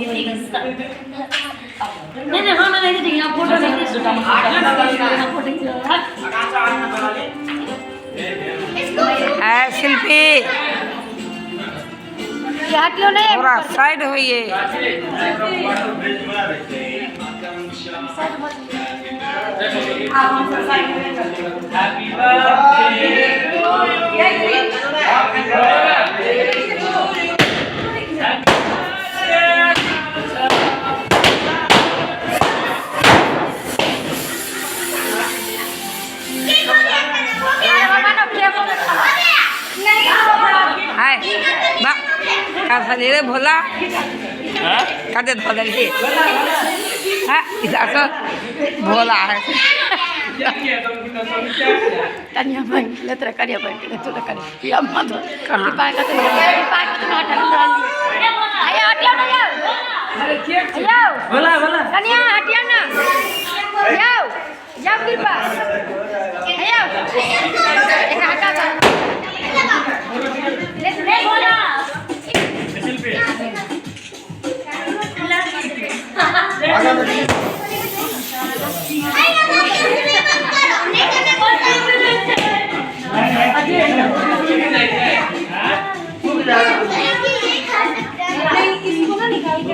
नहीं नहीं हाँ मैं नहीं देखी आप फोटो नहीं है शिल्पी हटियो नहीं थोड़ा साइड होइए हाय बा कासले रे भोला काटे धोले रे हां इधर तो भोला है tanya bang letra karya bang letra karya ya mad dipakai kata dipakai kata ayo hatian ayo ayo बोला बोला tanya hatian na ayo jam kirpa ayo एक हटा था ले बोला इसको ना निकाल के